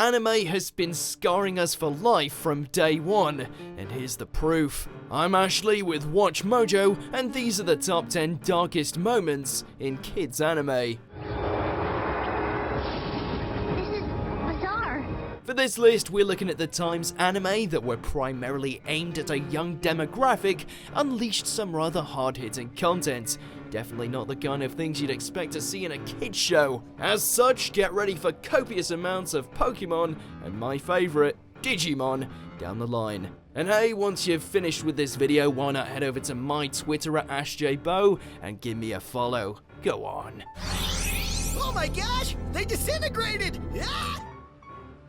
Anime has been scarring us for life from day one, and here's the proof. I'm Ashley with WatchMojo, and these are the top 10 darkest moments in kids anime. For this list, we're looking at the times anime that were primarily aimed at a young demographic unleashed some rather hard-hitting content. Definitely not the kind of things you'd expect to see in a kids show. As such, get ready for copious amounts of Pokemon and my favourite, Digimon, down the line. And hey, once you've finished with this video, why not head over to my Twitter at AshJBo and give me a follow. Go on. Oh my gosh, they disintegrated! Ah!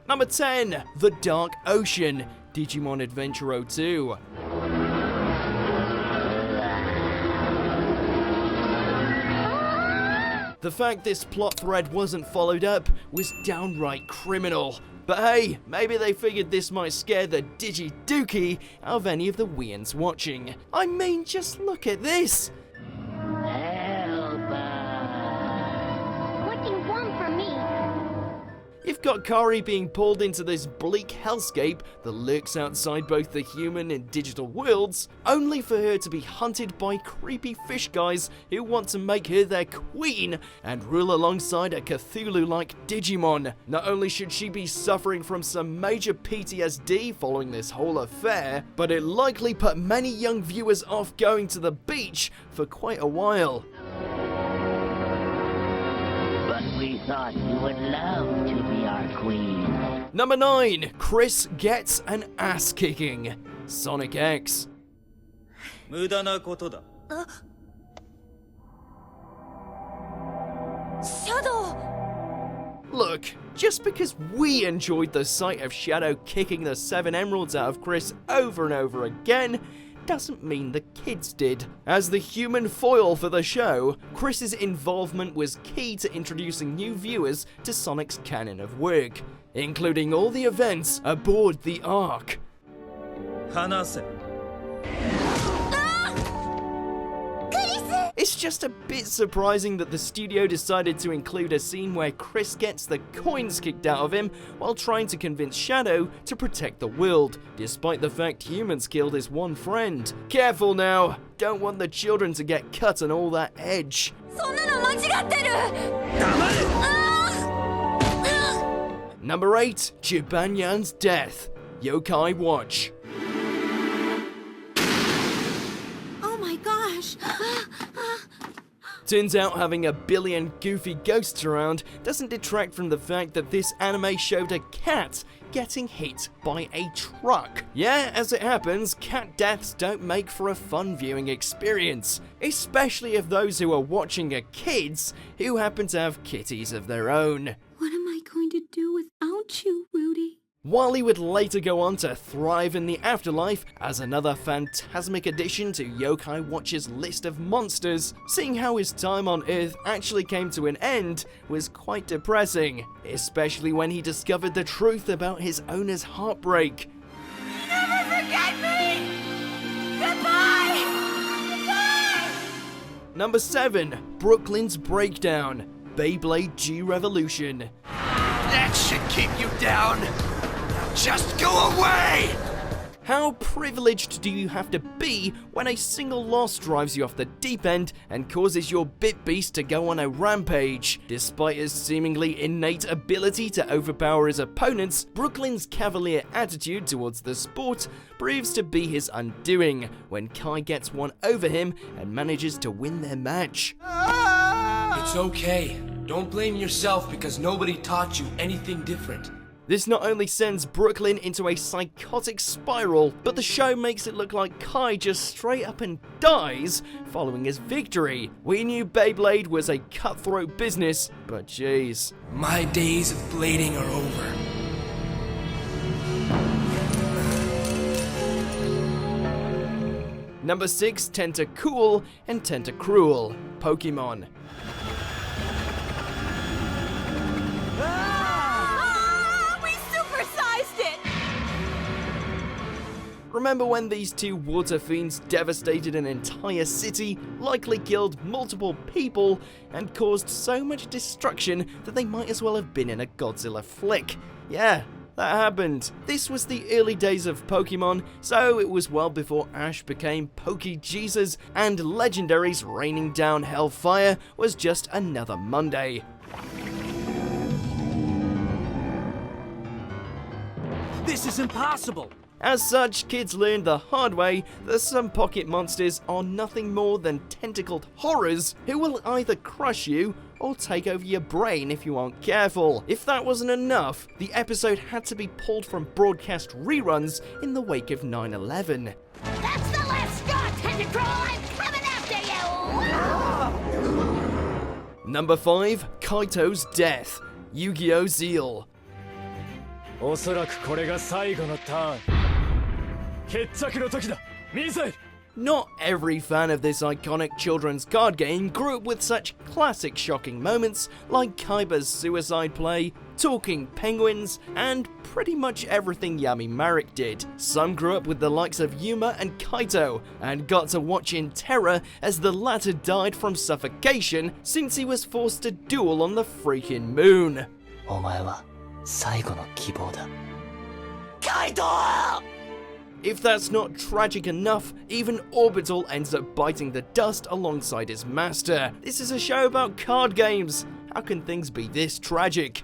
Number 10, The Dark Ocean, Digimon Adventure 02. The fact this plot thread wasn't followed up was downright criminal. But hey, maybe they figured this might scare the Digi-Dookie out of any of the weans watching. I mean, just look at this! You've got Kari being pulled into this bleak hellscape that lurks outside both the human and digital worlds, only for her to be hunted by creepy fish guys who want to make her their queen and rule alongside a Cthulhu-like Digimon. Not only should she be suffering from some major PTSD following this whole affair, but it likely put many young viewers off going to the beach for quite a while. We thought you would love to be our queen. Number 9, Chris gets an ass kicking. Sonic X. Shadow! Look, just because we enjoyed the sight of Shadow kicking the 7 emeralds out of Chris over and over again, doesn't mean the kids did. As the human foil for the show, Chris's involvement was key to introducing new viewers to Sonic's canon of work, including all the events aboard the Ark. It's just a bit surprising that the studio decided to include a scene where Chris gets the coins kicked out of him while trying to convince Shadow to protect the world, despite the fact humans killed his one friend. Careful now, don't want the children to get cut on all that edge. Number 8, Jibanyan's death. Yokai Watch. Oh my gosh! Turns out having a billion goofy ghosts around doesn't detract from the fact that this anime showed a cat getting hit by a truck. Yeah, as it happens, cat deaths don't make for a fun viewing experience, especially if those who are watching are kids who happen to have kitties of their own. What am I going to do without you, Rudy? While he would later go on to thrive in the afterlife as another phantasmic addition to Yokai Watch's list of monsters, seeing how his time on Earth actually came to an end was quite depressing, especially when he discovered the truth about his owner's heartbreak. Never forget me! Goodbye! Goodbye! Number 7, Brooklyn's Breakdown, Beyblade G-Revolution. That should keep you down! Just go away! How privileged do you have to be when a single loss drives you off the deep end and causes your bit beast to go on a rampage? Despite his seemingly innate ability to overpower his opponents, Brooklyn's cavalier attitude towards the sport proves to be his undoing when Kai gets one over him and manages to win their match. It's okay. Don't blame yourself because nobody taught you anything different. This not only sends Brooklyn into a psychotic spiral, but the show makes it look like Kai just straight up and dies following his victory. We knew Beyblade was a cutthroat business, but jeez. My days of blading are over. Number 6, Tentacool and Tentacruel, Pokemon. Remember when these two water fiends devastated an entire city, likely killed multiple people, and caused so much destruction that they might as well have been in a Godzilla flick? Yeah, that happened. This was the early days of Pokemon, so it was well before Ash became Poke-Jesus, and Legendary's raining down hellfire was just another Monday. This is impossible! As such, kids learned the hard way that some pocket monsters are nothing more than tentacled horrors who will either crush you or take over your brain if you aren't careful. If that wasn't enough, the episode had to be pulled from broadcast reruns in the wake of 9/11. That's the last straw, Tentacruel! I'm coming after you! Number 5, Kaito's Death, Yu-Gi-Oh! Zeal. おそらくこれが最後のターン決着の時だミサイル Not every fan of this iconic children's card game grew up with such classic shocking moments like Kaiba's suicide play, talking penguins, and pretty much everything Yami Marik did. Some grew up with the likes of Yuma and Kaito, and got to watch in terror as the latter died from suffocation since he was forced to duel on the freaking moon. お前は最後の希望だ Kaito! If that's not tragic enough, even Orbital ends up biting the dust alongside his master. This is a show about card games. How can things be this tragic?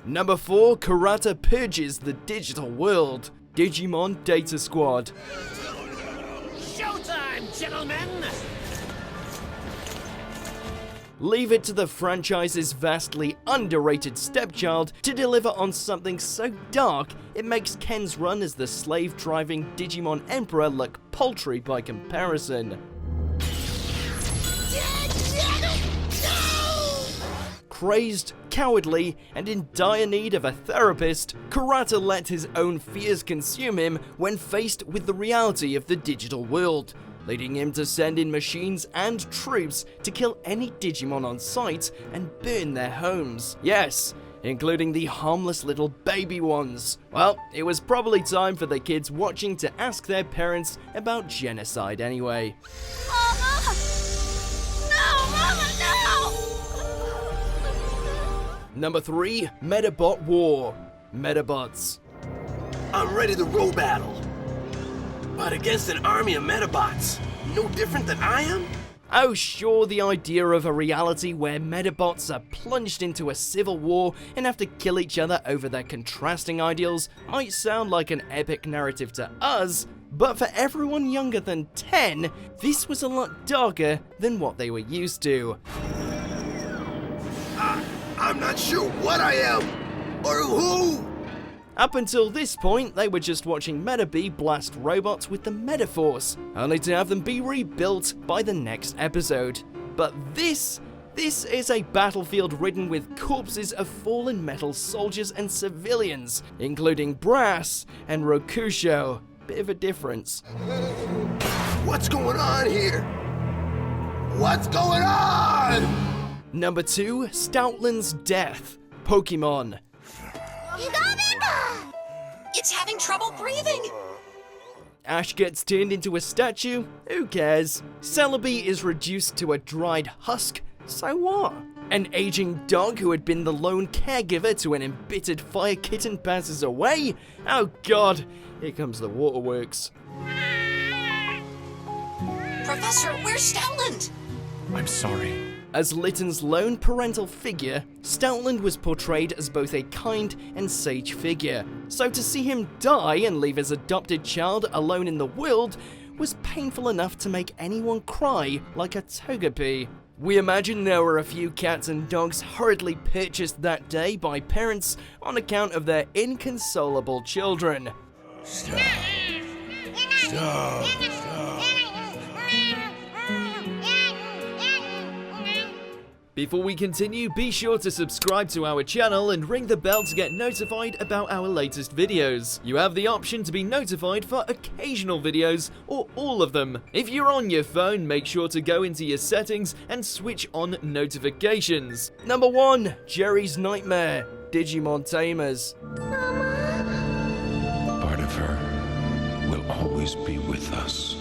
Number 4, Kurata Purges the digital world. Digimon Data Squad. Showtime, gentlemen! Leave it to the franchise's vastly underrated stepchild to deliver on something so dark it makes Ken's run as the slave-driving Digimon Emperor look paltry by comparison. Crazed, cowardly, and in dire need of a therapist, Kurata let his own fears consume him when faced with the reality of the digital world, leading him to send in machines and troops to kill any Digimon on sight and burn their homes. Yes, including the harmless little baby ones. Well, it was probably time for the kids watching to ask their parents about genocide anyway. Mama! No, Mama, no! Number 3, Medabot War, Medabots. I'm ready to roll battle. But against an army of Medabots, no different than I am? Oh sure, the idea of a reality where Medabots are plunged into a civil war and have to kill each other over their contrasting ideals might sound like an epic narrative to us, but for everyone younger than 10, this was a lot darker than what they were used to. I'm not sure what I am, or who! Up until this point, they were just watching Medabi blast robots with the Medaforce, only to have them be rebuilt by the next episode. But this is a battlefield ridden with corpses of fallen metal soldiers and civilians, including Brass and Rokusho. Bit of a difference. What's going on here? What's going on? Number 2, Stoutland's Death, Pokemon. It's having trouble breathing! Ash gets turned into a statue? Who cares? Celebi is reduced to a dried husk, so what? An aging dog who had been the lone caregiver to an embittered fire kitten passes away? Oh god, here comes the waterworks. Professor, where's Stoutland? I'm sorry. As Litton's lone parental figure, Stoutland was portrayed as both a kind and sage figure, so to see him die and leave his adopted child alone in the world was painful enough to make anyone cry like a Togepi. We imagine there were a few cats and dogs hurriedly purchased that day by parents on account of their inconsolable children. Stop. Stop. Before we continue, be sure to subscribe to our channel and ring the bell to get notified about our latest videos. You have the option to be notified for occasional videos or all of them. If you're on your phone, make sure to go into your settings and switch on notifications. Number 1, Jeri's Nightmare, Digimon Tamers. Part of her will always be with us.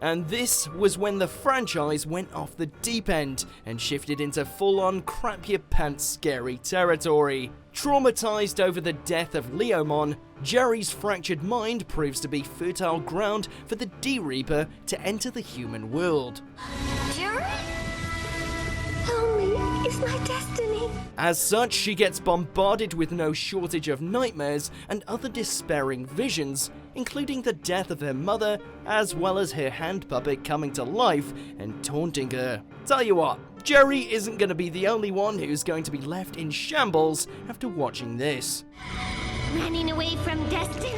And this was when the franchise went off the deep end and shifted into full-on crap-your-pants scary territory. Traumatized over the death of Leomon, Jeri's fractured mind proves to be fertile ground for the D-Reaper to enter the human world. Jeri? Tell me, it's my destiny. As such, she gets bombarded with no shortage of nightmares and other despairing visions, including the death of her mother, as well as her hand puppet coming to life and taunting her. Tell you what, Jeri isn't going to be the only one who's going to be left in shambles after watching this. Running away from destiny?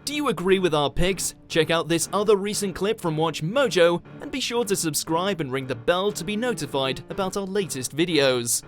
Do you agree with our picks? Check out this other recent clip from WatchMojo and be sure to subscribe and ring the bell to be notified about our latest videos.